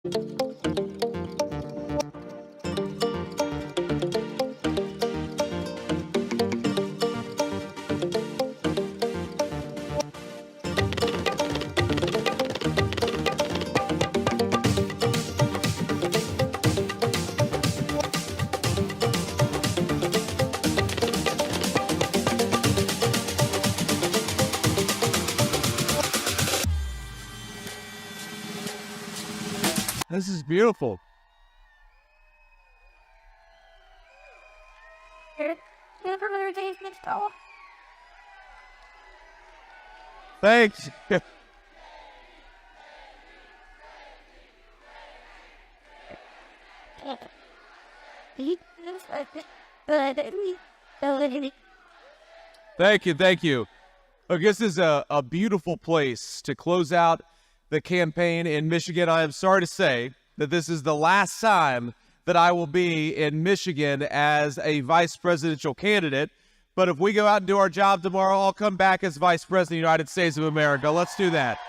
This is beautiful. Thanks. Thank you, thank you. Look, this is a beautiful place to close out the campaign in Michigan. I am sorry to say that this is the last time that I will be in Michigan as a vice presidential candidate. But if we go out and do our job tomorrow, I'll come back as vice president of the United States of America. Let's do that.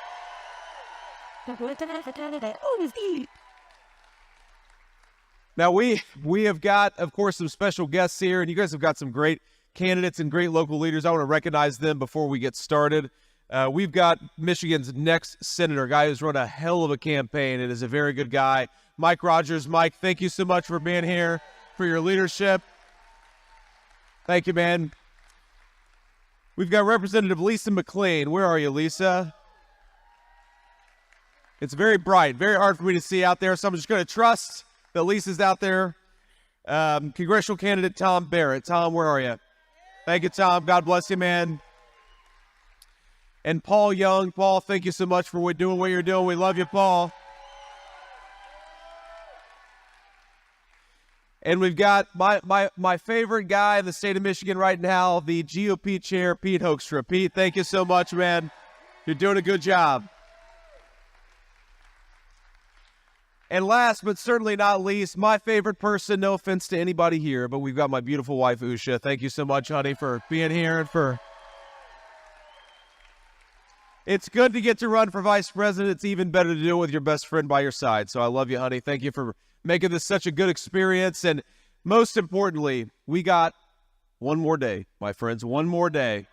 Now, we have got, of course, some special guests here, and you guys have got some great candidates and great local leaders. I want to recognize them before we get started. We've got Michigan's next senator, a guy who's run a hell of a campaign and is a very good guy, Mike Rogers. Mike, thank you so much for being here, for your leadership. Thank you, man. We've got Representative Lisa McLean. Where are you, Lisa? It's very bright, very hard for me to see out there, so I'm just going to trust that Lisa's out there. Congressional candidate Tom Barrett. Tom, where are you? Thank you, Tom. God bless you, man. And Paul Young. Paul, thank you so much for doing what you're doing. We love you, Paul. And we've got my favorite guy in the state of Michigan right now, the GOP chair, Pete Hoekstra. Pete, thank you so much, man. You're doing a good job. And last but certainly not least, my favorite person, no offense to anybody here, but we've got my beautiful wife, Usha. Thank you so much, honey, for being here and for... It's good to get to run for vice president. It's even better to do it with your best friend by your side. So I love you, honey. Thank you for making this such a good experience. And most importantly, we got one more day, my friends, one more day.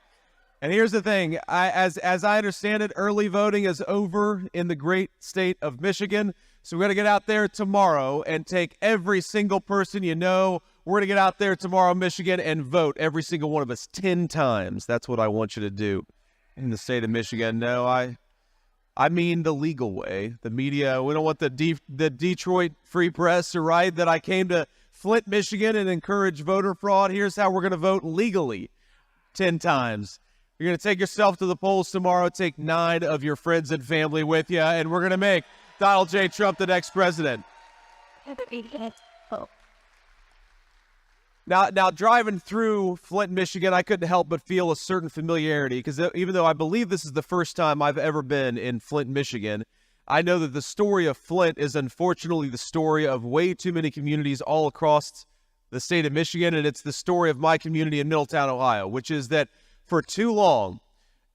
And here's the thing. As I understand it, early voting is over in the great state of Michigan. So we're going to get out there tomorrow and take every single person you know. We're going to get out there tomorrow, Michigan, and vote, every single one of us, 10 times. That's what I want you to do in the state of Michigan. No, I mean the legal way. The media, we don't want the Detroit Free Press to write that I came to Flint, Michigan and encourage voter fraud. Here's how we're going to vote legally 10 times. You're going to take yourself to the polls tomorrow, take 9 of your friends and family with you, and we're going to make Donald J. Trump the next president. Now, driving through Flint, Michigan, I couldn't help but feel a certain familiarity because even though I believe this is the first time I've ever been in Flint, Michigan, I know that the story of Flint is unfortunately the story of way too many communities all across the state of Michigan, and it's the story of my community in Middletown, Ohio, which is that for too long,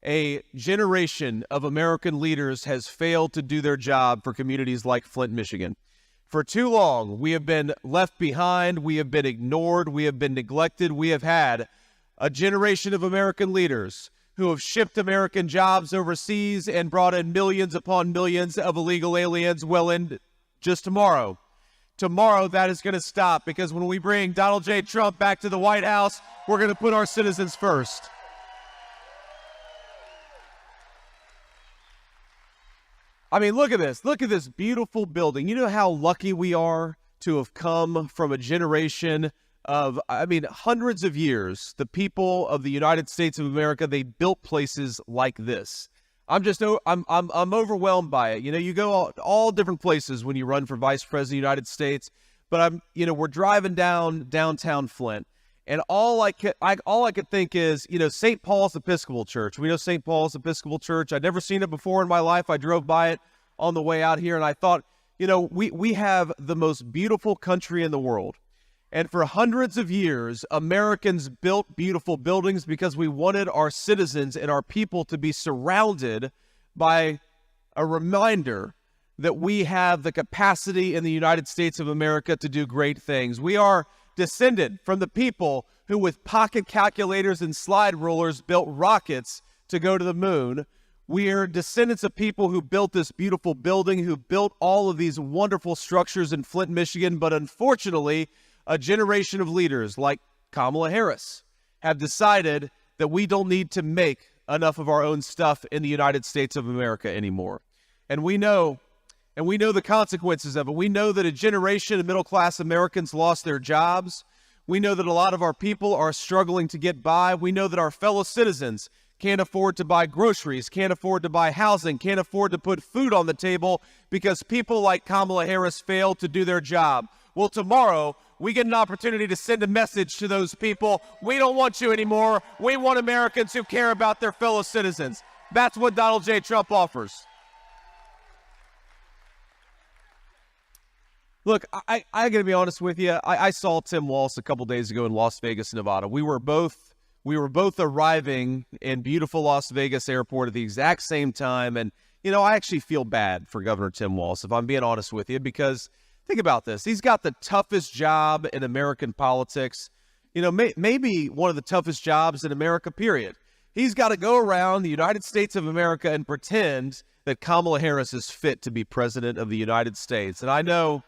a generation of American leaders has failed to do their job for communities like Flint, Michigan. For too long, we have been left behind, we have been ignored, we have been neglected. We have had a generation of American leaders who have shipped American jobs overseas and brought in millions upon millions of illegal aliens. Well, in just tomorrow, that is going to stop, because when we bring Donald J. Trump back to the White House, we're going to put our citizens first. I mean, look at this. Look at this beautiful building. You know how lucky we are to have come from a generation of, hundreds of years. The people of the United States of America, they built places like this. I'm overwhelmed by it. You know, you go all different places when you run for vice president of the United States, but we're driving downtown Flint, and all I could think is, St. Paul's Episcopal Church. We know St. Paul's Episcopal Church. I'd never seen it before in my life. I drove by it on the way out here, and I thought, we have the most beautiful country in the world. And for hundreds of years, Americans built beautiful buildings because we wanted our citizens and our people to be surrounded by a reminder that we have the capacity in the United States of America to do great things. We are descended from the people who, with pocket calculators and slide rulers, built rockets to go to the moon. We are descendants of people who built this beautiful building, who built all of these wonderful structures in Flint, Michigan. But unfortunately, a generation of leaders like Kamala Harris have decided that we don't need to make enough of our own stuff in the United States of America anymore. And we know the consequences of it. We know that a generation of middle-class Americans lost their jobs. We know that a lot of our people are struggling to get by. We know that our fellow citizens can't afford to buy groceries, can't afford to buy housing, can't afford to put food on the table because people like Kamala Harris failed to do their job. Well, tomorrow, we get an opportunity to send a message to those people. We don't want you anymore. We want Americans who care about their fellow citizens. That's what Donald J. Trump offers. Look, I got to be honest with you. I saw Tim Walz a couple days ago in Las Vegas, Nevada. We were both arriving in beautiful Las Vegas airport at the exact same time. And, I actually feel bad for Governor Tim Walz, if I'm being honest with you, because think about this. He's got the toughest job in American politics, maybe one of the toughest jobs in America, period. He's got to go around the United States of America and pretend that Kamala Harris is fit to be president of the United States. And I know,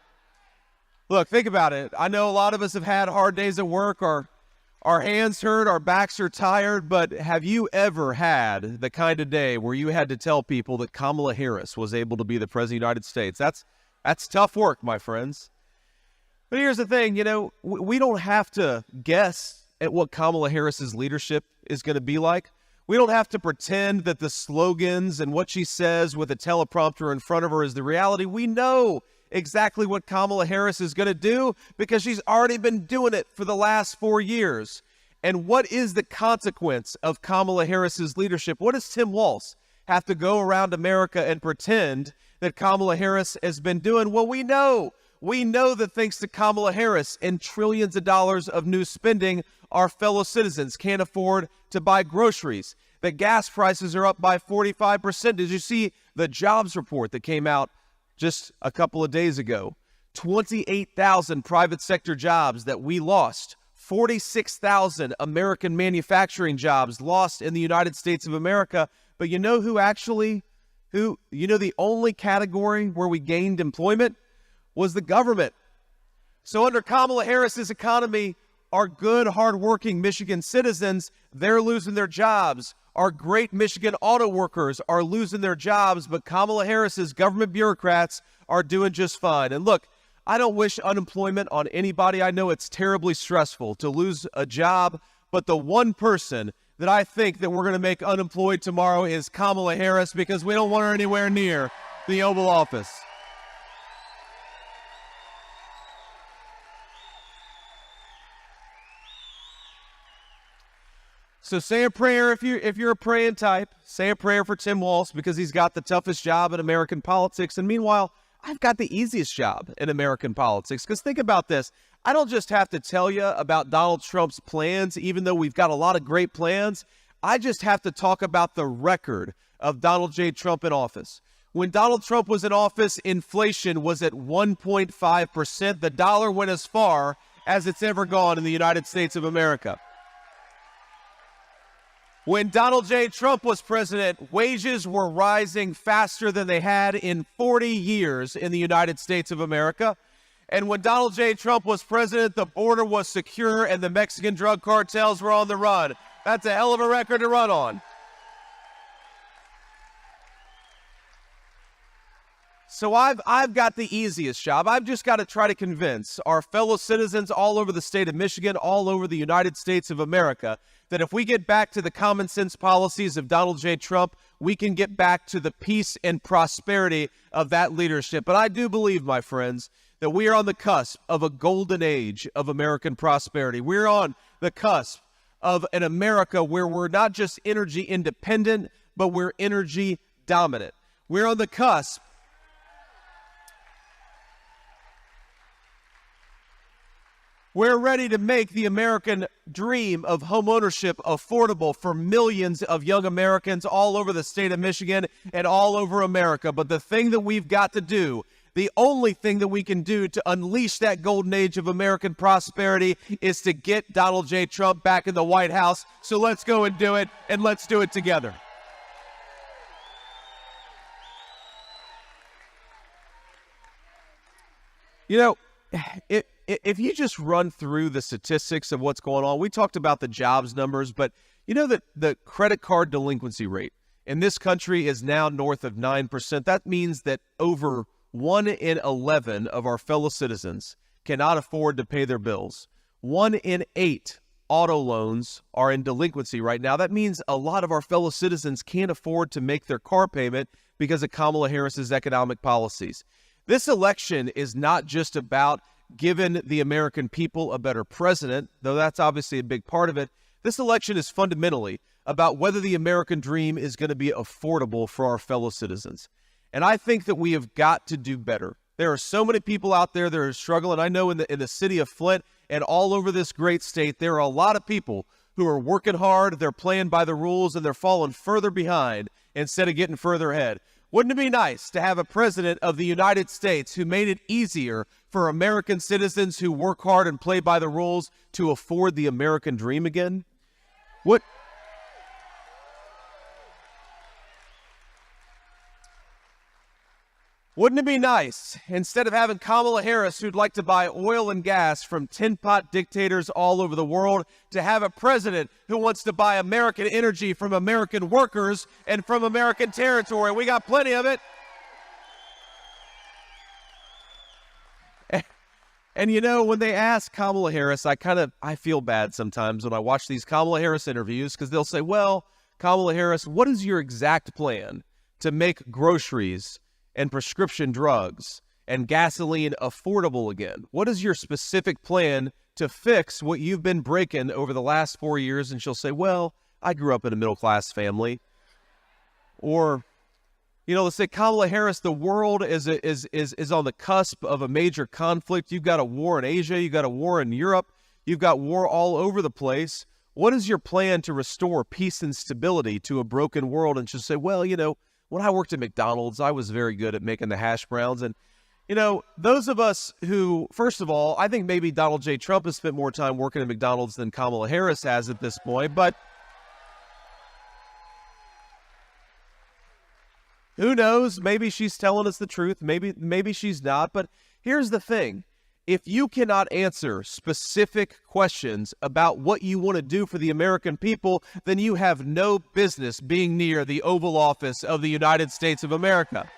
look, think about it. I know a lot of us have had hard days at work. Our hands hurt, our backs are tired, but have you ever had the kind of day where you had to tell people that Kamala Harris was able to be the president of the United States? That's tough work, my friends. But here's the thing, we don't have to guess at what Kamala Harris's leadership is going to be like. We don't have to pretend that the slogans and what she says with a teleprompter in front of her is the reality. We know exactly what Kamala Harris is going to do because she's already been doing it for the last 4 years. And what is the consequence of Kamala Harris's leadership? What does Tim Walz have to go around America and pretend that Kamala Harris has been doing? Well, we know that thanks to Kamala Harris and trillions of dollars of new spending, our fellow citizens can't afford to buy groceries, that gas prices are up by 45%. Did you see the jobs report that came out just a couple of days ago? 28,000 private sector jobs that we lost. 46,000 American manufacturing jobs lost in the United States of America. But the only category where we gained employment was the government. So under Kamala Harris's economy, our good, hardworking Michigan citizens, they're losing their jobs. Our great Michigan auto workers are losing their jobs, but Kamala Harris's government bureaucrats are doing just fine. And look, I don't wish unemployment on anybody. I know it's terribly stressful to lose a job, but the one person that I think that we're going to make unemployed tomorrow is Kamala Harris, because we don't want her anywhere near the Oval Office. So say a prayer if you're a praying type. Say a prayer for Tim Walz because he's got the toughest job in American politics. And meanwhile, I've got the easiest job in American politics. Because think about this. I don't just have to tell you about Donald Trump's plans, even though we've got a lot of great plans. I just have to talk about the record of Donald J. Trump in office. When Donald Trump was in office, inflation was at 1.5%. The dollar went as far as it's ever gone in the United States of America. When Donald J. Trump was president, wages were rising faster than they had in 40 years in the United States of America. And when Donald J. Trump was president, the border was secure and the Mexican drug cartels were on the run. That's a hell of a record to run on. So I've got the easiest job. I've just got to try to convince our fellow citizens all over the state of Michigan, all over the United States of America, that if we get back to the common sense policies of Donald J. Trump, we can get back to the peace and prosperity of that leadership. But I do believe, my friends, that we are on the cusp of a golden age of American prosperity. We're on the cusp of an America where we're not just energy independent, but we're energy dominant. We're on the cusp We're ready to make the American dream of homeownership affordable for millions of young Americans all over the state of Michigan and all over America. But the thing that we've got to do, the only thing that we can do to unleash that golden age of American prosperity, is to get Donald J. Trump back in the White House. So let's go and do it, and let's do it together. You know, if you just run through the statistics of what's going on, we talked about the jobs numbers, but you know that the credit card delinquency rate in this country is now north of 9%. That means that over 1 in 11 of our fellow citizens cannot afford to pay their bills. 1 in 8 auto loans are in delinquency right now. That means a lot of our fellow citizens can't afford to make their car payment because of Kamala Harris's economic policies. This election is not just about giving the American people a better president, though that's obviously a big part of it. This election is fundamentally about whether the American dream is going to be affordable for our fellow citizens. And I think that we have got to do better. There are so many people out there that are struggling. I know in the city of Flint and all over this great state, there are a lot of people who are working hard, they're playing by the rules, and they're falling further behind instead of getting further ahead. Wouldn't it be nice to have a president of the United States who made it easier for American citizens who work hard and play by the rules to afford the American dream again? Wouldn't it be nice, instead of having Kamala Harris, who'd like to buy oil and gas from tin-pot dictators all over the world, to have a president who wants to buy American energy from American workers and from American territory? We got plenty of it. And you know, when they ask Kamala Harris, I feel bad sometimes when I watch these Kamala Harris interviews, because they'll say, well, Kamala Harris, what is your exact plan to make groceries and prescription drugs and gasoline affordable again? What is your specific plan to fix what you've been breaking over the last 4 years? And she'll say, well, I grew up in a middle-class family. Or, you know, let's say, Kamala Harris, the world is on the cusp of a major conflict. You've got a war in Asia. You've got a war in Europe. You've got war all over the place. What is your plan to restore peace and stability to a broken world? And she'll say, well, you know, when I worked at McDonald's, I was very good at making the hash browns. And, you know, those of us who, first of all, I think maybe Donald J. Trump has spent more time working at McDonald's than Kamala Harris has at this point, but who knows? Maybe she's telling us the truth. Maybe she's not. But here's the thing. If you cannot answer specific questions about what you want to do for the American people, then you have no business being near the Oval Office of the United States of America.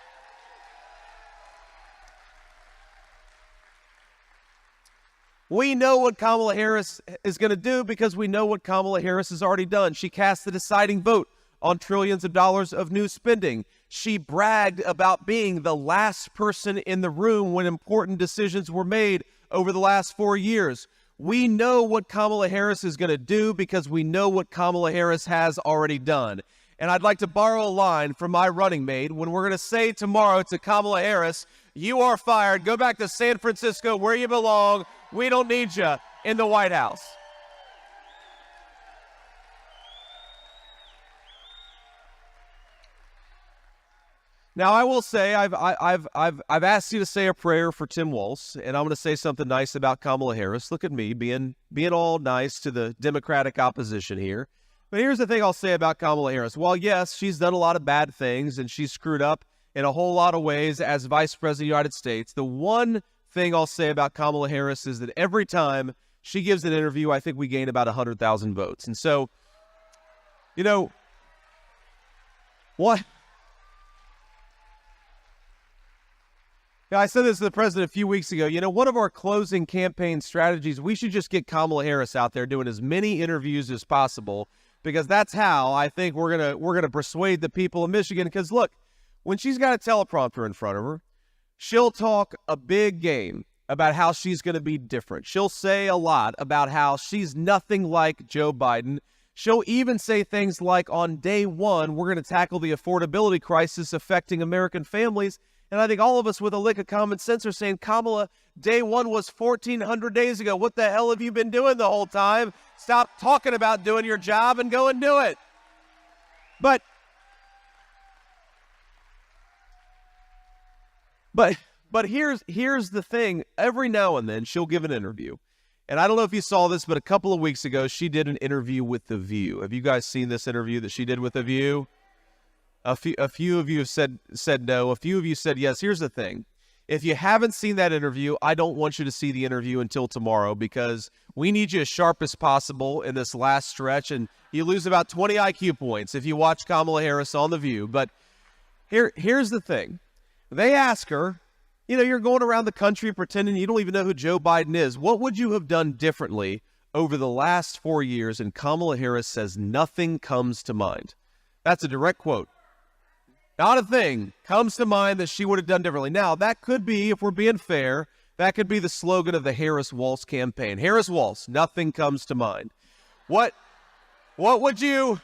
We know what Kamala Harris is going to do because we know what Kamala Harris has already done. She cast the deciding vote on trillions of dollars of new spending. She bragged about being the last person in the room when important decisions were made over the last 4 years. We know what Kamala Harris is going to do because we know what Kamala Harris has already done. And I'd like to borrow a line from my running mate when we're going to say tomorrow to Kamala Harris, you are fired. Go back to San Francisco where you belong. We don't need you in the White House. Now, I will say I've asked you to say a prayer for Tim Walz, and I'm going to say something nice about Kamala Harris. Look at me being all nice to the Democratic opposition here. But here's the thing I'll say about Kamala Harris. While, yes, she's done a lot of bad things, and she's screwed up in a whole lot of ways as Vice President of the United States, the one thing I'll say about Kamala Harris is that every time she gives an interview, I think we gain about 100,000 votes. And so, you know, what? Yeah, I said this to the president a few weeks ago. You know, one of our closing campaign strategies, we should just get Kamala Harris out there doing as many interviews as possible, because that's how I think we're gonna persuade the people of Michigan. Because look, when she's got a teleprompter in front of her, she'll talk a big game about how she's going to be different. She'll say a lot about how she's nothing like Joe Biden. She'll even say things like, on day one, we're going to tackle the affordability crisis affecting American families. And I think all of us with a lick of common sense are saying, Kamala, day one was 1,400 days ago. What the hell have you been doing the whole time? Stop talking about doing your job and go and do it. But here's the thing. Every now and then she'll give an interview. And I don't know if you saw this, but a couple of weeks ago, she did an interview with The View. Have you guys seen this interview that she did with The View? A few of you have said no. A few of you said yes. Here's the thing. If you haven't seen that interview, I don't want you to see the interview until tomorrow because we need you as sharp as possible in this last stretch, and you lose about 20 IQ points if you watch Kamala Harris on The View. But here's the thing. They ask her, you're going around the country pretending you don't even know who Joe Biden is. What would you have done differently over the last 4 years? And Kamala Harris says, nothing comes to mind. That's a direct quote. Not a thing comes to mind that she would have done differently. Now, that could be, if we're being fair, that could be the slogan of the Harris-Walz campaign. Harris-Walz, nothing comes to mind. What would you...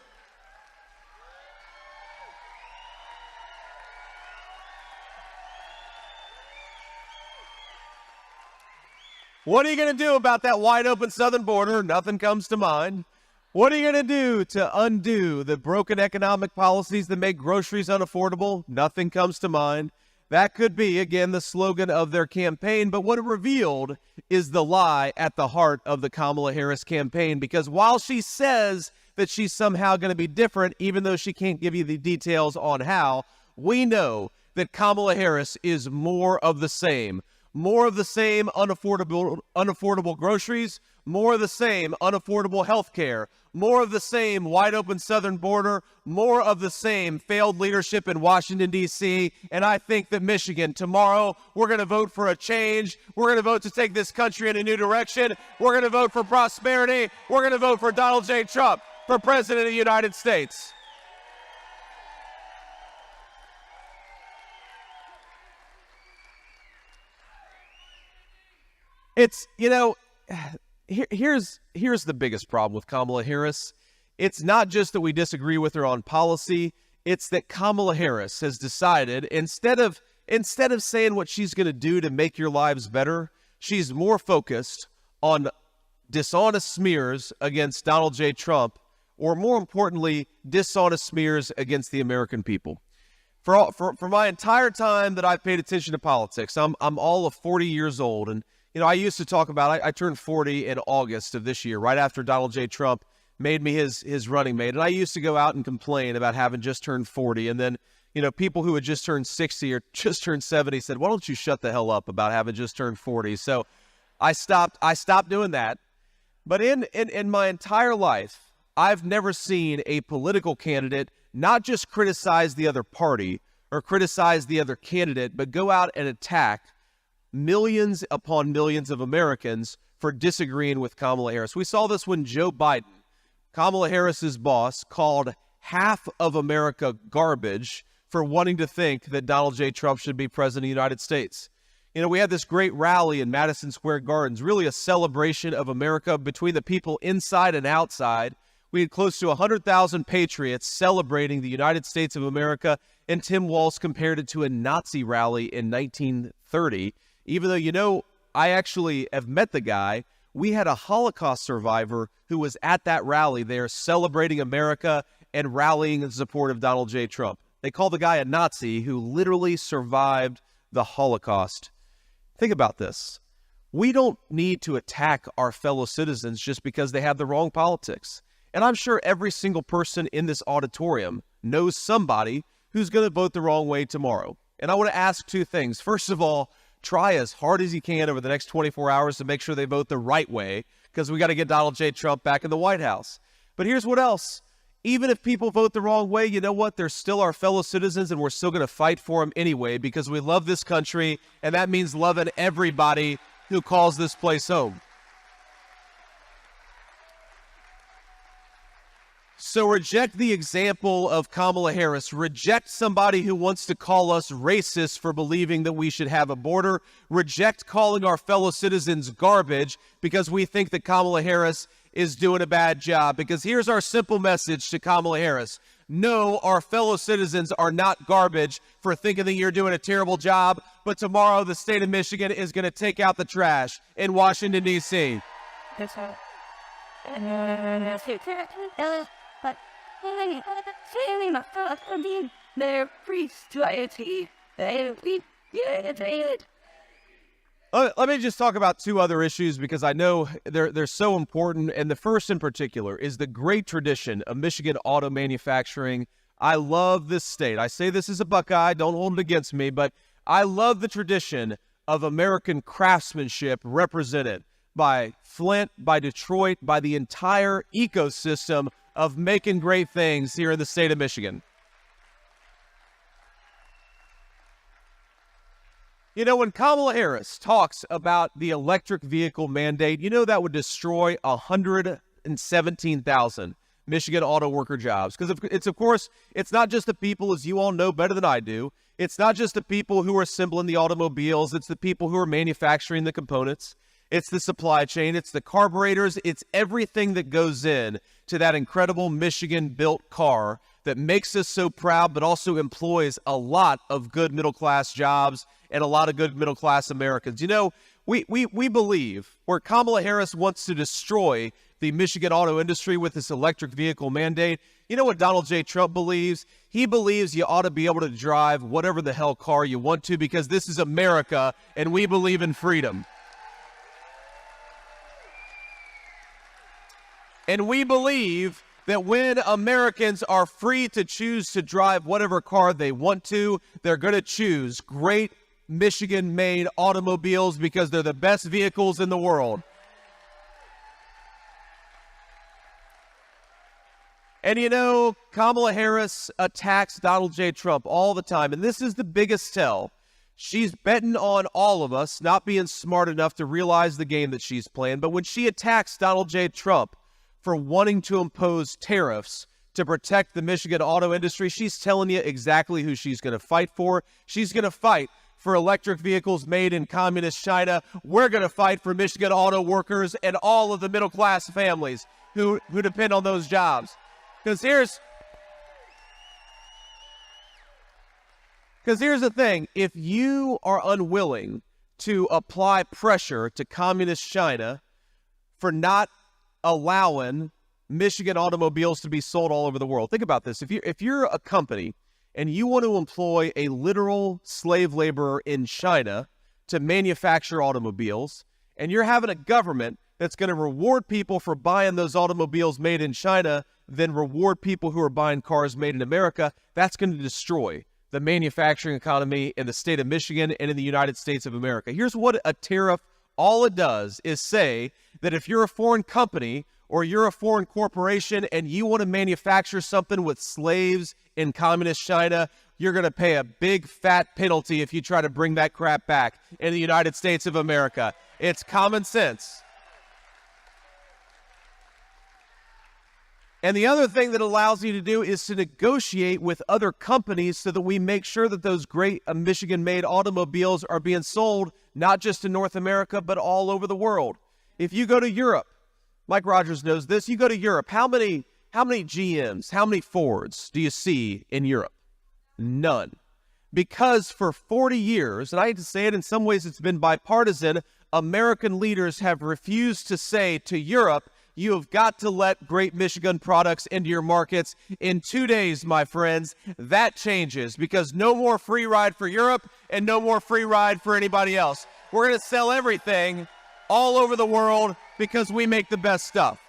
What are you going to do about that wide open southern border? Nothing comes to mind. What are you going to do to undo the broken economic policies that make groceries unaffordable? Nothing comes to mind. That could be, again, the slogan of their campaign, but what it revealed is the lie at the heart of the Kamala Harris campaign, because while she says that she's somehow going to be different, even though she can't give you the details on how, we know that Kamala Harris is more of the same. More of the same unaffordable groceries, more of the same unaffordable health care, more of the same wide-open southern border, more of the same failed leadership in Washington, D.C., and I think that Michigan, tomorrow, we're going to vote for a change. We're going to vote to take this country in a new direction. We're going to vote for prosperity. We're going to vote for Donald J. Trump for President of the United States. It's, here's the biggest problem with Kamala Harris. It's not just that we disagree with her on policy. It's that Kamala Harris has decided, instead of saying what she's going to do to make your lives better, she's more focused on dishonest smears against Donald J. Trump, or more importantly, dishonest smears against the American people. For my entire time that I've paid attention to politics, I'm all of 40 years old, and I used to talk about, I turned 40 in August of this year, right after Donald J. Trump made me his running mate. And I used to go out and complain about having just turned 40. And then, people who had just turned 60 or just turned 70 said, why don't you shut the hell up about having just turned 40? So I stopped doing that. But in my entire life, I've never seen a political candidate not just criticize the other party or criticize the other candidate, but go out and attack millions upon millions of Americans for disagreeing with Kamala Harris. We saw this when Joe Biden, Kamala Harris's boss, called half of America garbage for wanting to think that Donald J. Trump should be president of the United States. We had this great rally in Madison Square Gardens, really a celebration of America between the people inside and outside. We had close to 100,000 patriots celebrating the United States of America, and Tim Walz compared it to a Nazi rally in 1930. Even though, I actually have met the guy. We had a Holocaust survivor who was at that rally there celebrating America and rallying in support of Donald J. Trump. They call the guy a Nazi who literally survived the Holocaust. Think about this. We don't need to attack our fellow citizens just because they have the wrong politics. And I'm sure every single person in this auditorium knows somebody who's going to vote the wrong way tomorrow. And I want to ask two things. First of all, try as hard as you can over the next 24 hours to make sure they vote the right way, because we got to get Donald J. Trump back in the White House. But here's what else. Even if people vote the wrong way, you know what? They're still our fellow citizens, and we're still going to fight for them anyway, because we love this country, and that means loving everybody who calls this place home. So reject the example of Kamala Harris. Reject somebody who wants to call us racist for believing that we should have a border. Reject calling our fellow citizens garbage because we think that Kamala Harris is doing a bad job. Because here's our simple message to Kamala Harris. No, our fellow citizens are not garbage for thinking that you're doing a terrible job, but tomorrow the state of Michigan is going to take out the trash in Washington, D.C. Let me just talk about two other issues because I know they're so important. And the first in particular is the great tradition of Michigan auto manufacturing. I love this state. I say this as a Buckeye. Don't hold it against me, but I love the tradition of American craftsmanship represented by Flint, by Detroit, by the entire ecosystem of making great things here in the state of Michigan. You know, when Kamala Harris talks about the electric vehicle mandate, you know that would destroy 117,000 Michigan auto worker jobs. Because of course, it's not just the people, as you all know better than I do, it's not just the people who are assembling the automobiles, it's the people who are manufacturing the components, it's the supply chain, it's the carburetors, it's everything that goes in to that incredible Michigan-built car that makes us so proud, but also employs a lot of good middle-class jobs and a lot of good middle-class Americans. You know, we believe where Kamala Harris wants to destroy the Michigan auto industry with this electric vehicle mandate, you know what Donald J. Trump believes? He believes you ought to be able to drive whatever the hell car you want to because this is America and we believe in freedom. And we believe that when Americans are free to choose to drive whatever car they want to, they're going to choose great Michigan-made automobiles because they're the best vehicles in the world. And you know, Kamala Harris attacks Donald J. Trump all the time, and this is the biggest tell. She's betting on all of us not being smart enough to realize the game that she's playing, but when she attacks Donald J. Trump for wanting to impose tariffs to protect the Michigan auto industry, she's telling you exactly who she's going to fight for. She's going to fight for electric vehicles made in communist China. We're going to fight for Michigan auto workers and all of the middle-class families who depend on those jobs. Because here's the thing. If you are unwilling to apply pressure to communist China for not allowing Michigan automobiles to be sold all over the world. Think about this. If you're a company and you want to employ a literal slave laborer in China to manufacture automobiles, and you're having a government that's going to reward people for buying those automobiles made in China, then reward people who are buying cars made in America, that's going to destroy the manufacturing economy in the state of Michigan and in the United States of America. Here's what a tariff, all it does is say that if you're a foreign company or you're a foreign corporation and you want to manufacture something with slaves in communist China, you're going to pay a big fat penalty if you try to bring that crap back in the United States of America. It's common sense. And the other thing that allows you to do is to negotiate with other companies so that we make sure that those great Michigan-made automobiles are being sold not just in North America, but all over the world. If you go to Europe, Mike Rogers knows this, you go to Europe, how many GMs, how many Fords do you see in Europe? None. Because for 40 years, and I hate to say it, in some ways it's been bipartisan, American leaders have refused to say to Europe, you have got to let great Michigan products into your markets. In 2 days, my friends, that changes because no more free ride for Europe and no more free ride for anybody else. We're going to sell everything all over the world because we make the best stuff.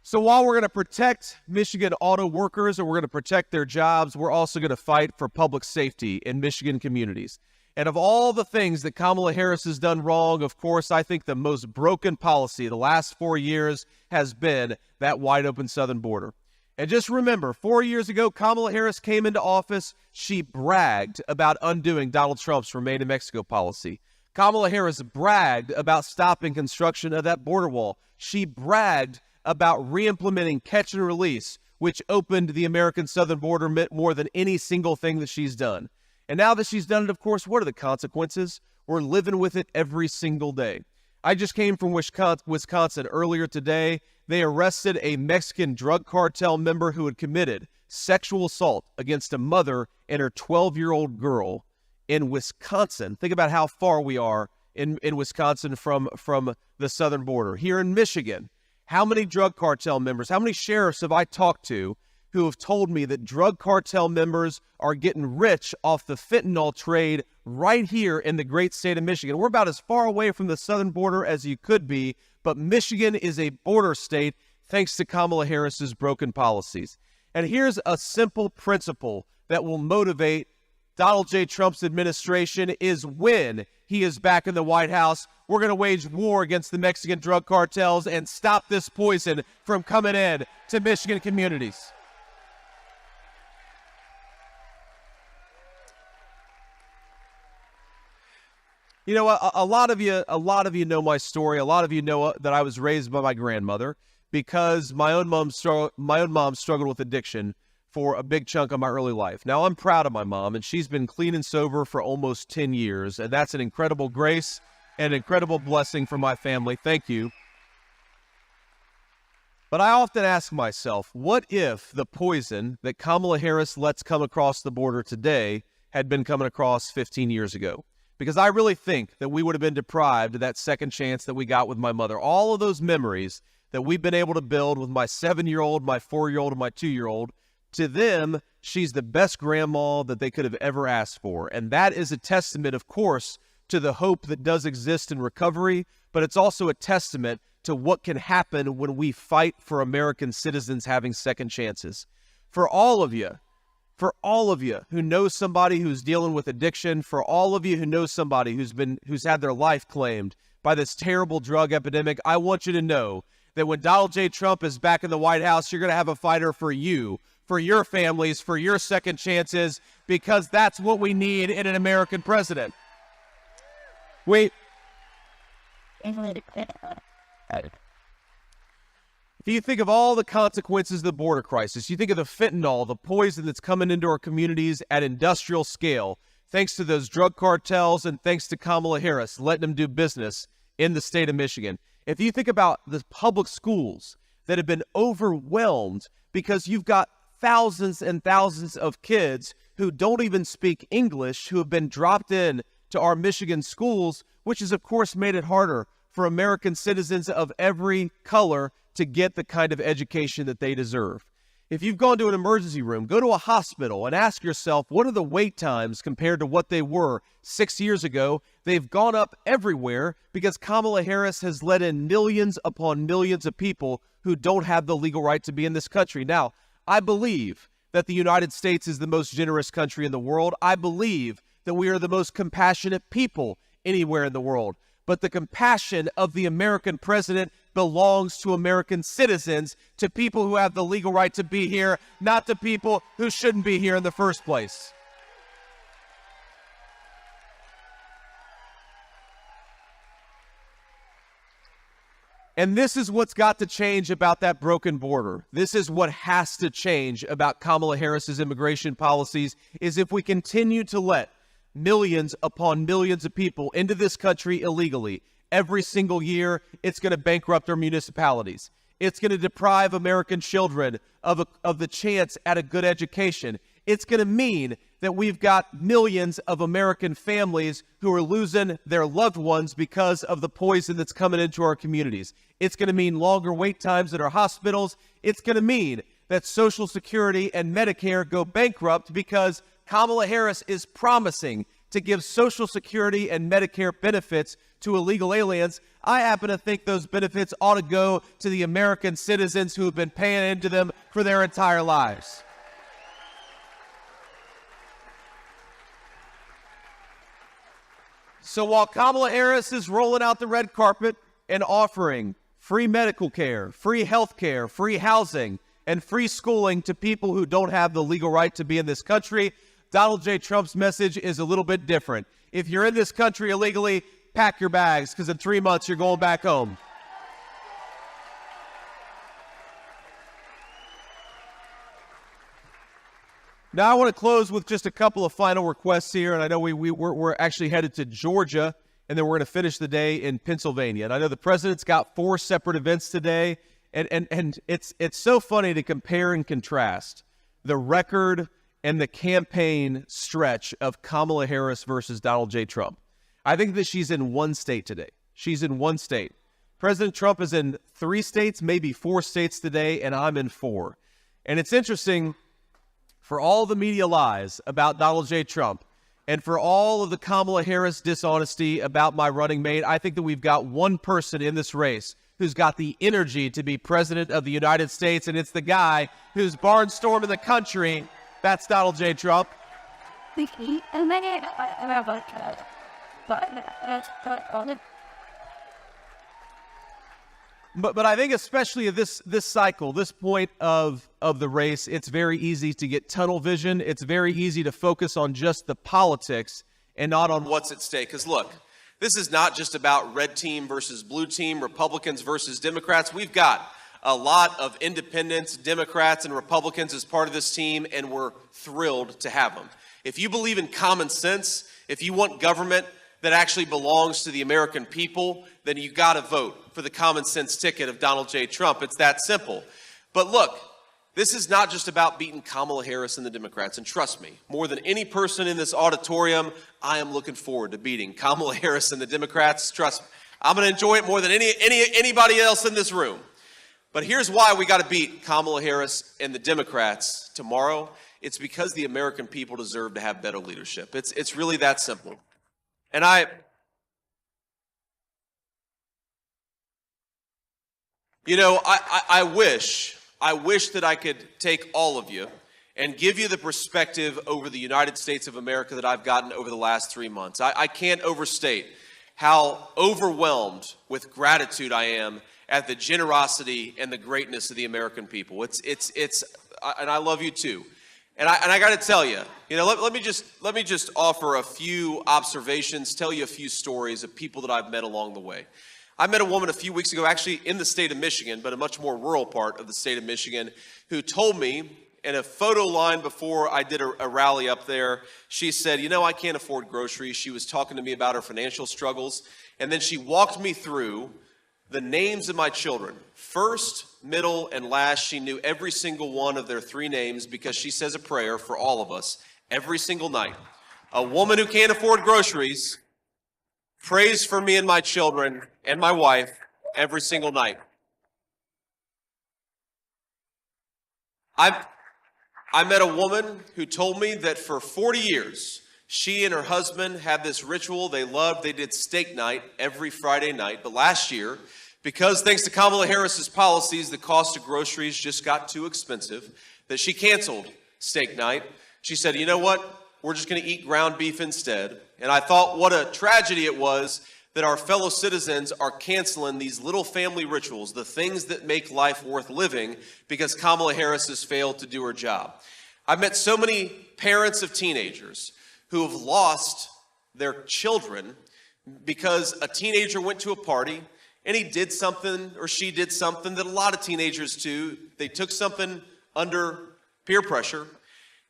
So while we're going to protect Michigan auto workers and we're going to protect their jobs, we're also going to fight for public safety in Michigan communities. And of all the things that Kamala Harris has done wrong, of course, I think the most broken policy the last 4 years has been that wide open southern border. And just remember, 4 years ago, Kamala Harris came into office. She bragged about undoing Donald Trump's Remain in Mexico policy. Kamala Harris bragged about stopping construction of that border wall. She bragged about re-implementing catch and release, which opened the American southern border more than any single thing that she's done. And now that she's done it, of course, what are the consequences? We're living with it every single day. I just came from Wisconsin earlier today. they arrested a Mexican drug cartel member who had committed sexual assault against a mother and her 12-year-old girl in Wisconsin. Think about how far we are in Wisconsin from the southern border. Here in Michigan, how many drug cartel members, how many sheriffs have I talked to who have told me that drug cartel members are getting rich off the fentanyl trade right here in the great state of Michigan? We're about as far away from the southern border as you could be, but Michigan is a border state thanks to Kamala Harris's broken policies. And here's a simple principle that will motivate Donald J. Trump's administration is when he is back in the White House, we're going to wage war against the Mexican drug cartels and stop this poison from coming in to Michigan communities. You know, a lot of you know my story. A lot of you know that I was raised by my grandmother because my own mom struggled with addiction for a big chunk of my early life. Now, I'm proud of my mom, and she's been clean and sober for almost 10 years, and that's an incredible grace and an incredible blessing for my family. Thank you. But I often ask myself, what if the poison that Kamala Harris lets come across the border today had been coming across 15 years ago? Because I really think that we would have been deprived of that second chance that we got with my mother. All of those memories that we've been able to build with my 7-year-old, my 4-year-old, and my 2-year-old, to them, she's the best grandma that they could have ever asked for. And that is a testament, of course, to the hope that does exist in recovery, but it's also a testament to what can happen when we fight for American citizens having second chances. For all of you who know somebody who's dealing with addiction, for all of you who know somebody who's had their life claimed by this terrible drug epidemic, I want you to know that when Donald J. Trump is back in the White House, you're going to have a fighter for you, for your families, for your second chances, because that's what we need in an American president. If you think of all the consequences of the border crisis, you think of the fentanyl, the poison that's coming into our communities at industrial scale, thanks to those drug cartels and thanks to Kamala Harris letting them do business in the state of Michigan. If you think about the public schools that have been overwhelmed because you've got thousands and thousands of kids who don't even speak English who have been dropped in to our Michigan schools, which has, of course, made it harder for American citizens of every color to get the kind of education that they deserve. If you've gone to an emergency room, go to a hospital and ask yourself, what are the wait times compared to what they were 6 years ago? They've gone up everywhere because Kamala Harris has let in millions upon millions of people who don't have the legal right to be in this country. Now, I believe that the United States is the most generous country in the world. I believe that we are the most compassionate people anywhere in the world. But the compassion of the American president belongs to American citizens, to people who have the legal right to be here, not to people who shouldn't be here in the first place. And this is what's got to change about that broken border. This is what has to change about Kamala Harris's immigration policies, is if we continue to let millions upon millions of people into this country illegally every single year, it's going to bankrupt our municipalities. It's going to deprive American children of the chance at a good education. It's going to mean that we've got millions of American families who are losing their loved ones because of the poison that's coming into our communities. It's going to mean longer wait times at our hospitals. It's going to mean that Social Security and Medicare go bankrupt because Kamala Harris is promising to give Social Security and Medicare benefits to illegal aliens. I happen to think those benefits ought to go to the American citizens who have been paying into them for their entire lives. So while Kamala Harris is rolling out the red carpet and offering free medical care, free health care, free housing, and free schooling to people who don't have the legal right to be in this country, Donald J. Trump's message is a little bit different. If you're in this country illegally, pack your bags, because in 3 months you're going back home. Now I want to close with just a couple of final requests here, and I know we're actually headed to Georgia, and then we're going to finish the day in Pennsylvania. And I know the president's got 4 separate events today, And it's so funny to compare and contrast the record and the campaign stretch of Kamala Harris versus Donald J. Trump. I think that she's in one state today. She's in one state. President Trump is in 3 states, maybe 4 states today, and I'm in 4. And it's interesting, for all the media lies about Donald J. Trump and for all of the Kamala Harris dishonesty about my running mate, I think that we've got one person in this race who's got the energy to be president of the United States, and it's the guy who's barnstorming the country. That's Donald J. Trump. But I think especially at this cycle, this point of the race, it's very easy to get tunnel vision. It's very easy to focus on just the politics and not on what's at stake. Because look, this is not just about red team versus blue team, Republicans versus Democrats. We've got a lot of independents, Democrats, and Republicans as part of this team, and we're thrilled to have them. If you believe in common sense, if you want government that actually belongs to the American people, then you got to vote for the common sense ticket of Donald J. Trump. It's that simple. But look, this is not just about beating Kamala Harris and the Democrats. And trust me, more than any person in this auditorium, I am looking forward to beating Kamala Harris and the Democrats. Trust me, I'm going to enjoy it more than anybody else in this room. But here's why we got to beat Kamala Harris and the Democrats tomorrow. It's because the American people deserve to have better leadership. It's really that simple. And I wish that I could take all of you and give you the perspective over the United States of America that I've gotten over the last 3 months. I can't overstate how overwhelmed with gratitude I am at the generosity and the greatness of the American people. And I love you too. And I got to tell you, let me just offer a few observations, tell you a few stories of people that I've met along the way. I met a woman a few weeks ago, actually in the state of Michigan, but a much more rural part of the state of Michigan, who told me in a photo line before I did a rally up there, she said, I can't afford groceries. She was talking to me about her financial struggles. And then she walked me through the names of my children. First, middle, and last. She knew every single one of their 3 names because she says a prayer for all of us every single night. A woman who can't afford groceries prays for me and my children and my wife every single night. I met a woman who told me that for 40 years, she and her husband had this ritual they loved. They did steak night every Friday night. But last year, because thanks to Kamala Harris's policies, the cost of groceries just got too expensive, that she canceled steak night. She said, you know what? We're just going to eat ground beef instead. And I thought what a tragedy it was that our fellow citizens are canceling these little family rituals, the things that make life worth living, because Kamala Harris has failed to do her job. I've met so many parents of teenagers who have lost their children because a teenager went to a party and he did something or she did something that a lot of teenagers do. They took something under peer pressure.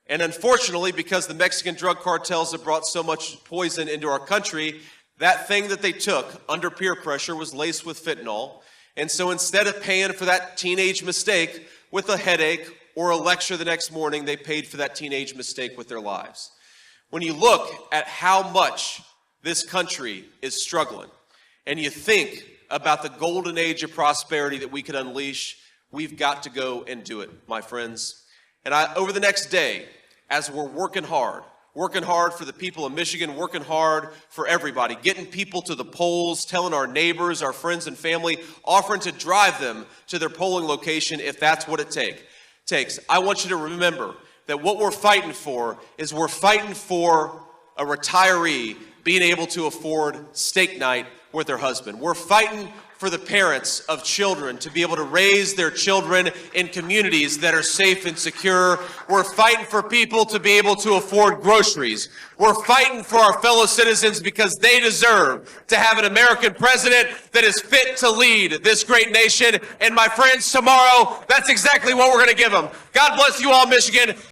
And unfortunately, because the Mexican drug cartels have brought so much poison into our country, that thing that they took under peer pressure was laced with fentanyl. And so instead of paying for that teenage mistake with a headache or a lecture the next morning, they paid for that teenage mistake with their lives. When you look at how much this country is struggling, and you think about the golden age of prosperity that we could unleash, we've got to go and do it, my friends. And over the next day, as we're working hard for the people of Michigan, working hard for everybody, getting people to the polls, telling our neighbors, our friends and family, offering to drive them to their polling location if that's what it takes. I want you to remember that what we're fighting for is we're fighting for a retiree being able to afford steak night with their husband. We're fighting for the parents of children to be able to raise their children in communities that are safe and secure. We're fighting for people to be able to afford groceries. We're fighting for our fellow citizens because they deserve to have an American president that is fit to lead this great nation. And my friends, tomorrow, that's exactly what we're going to give them. God bless you all, Michigan.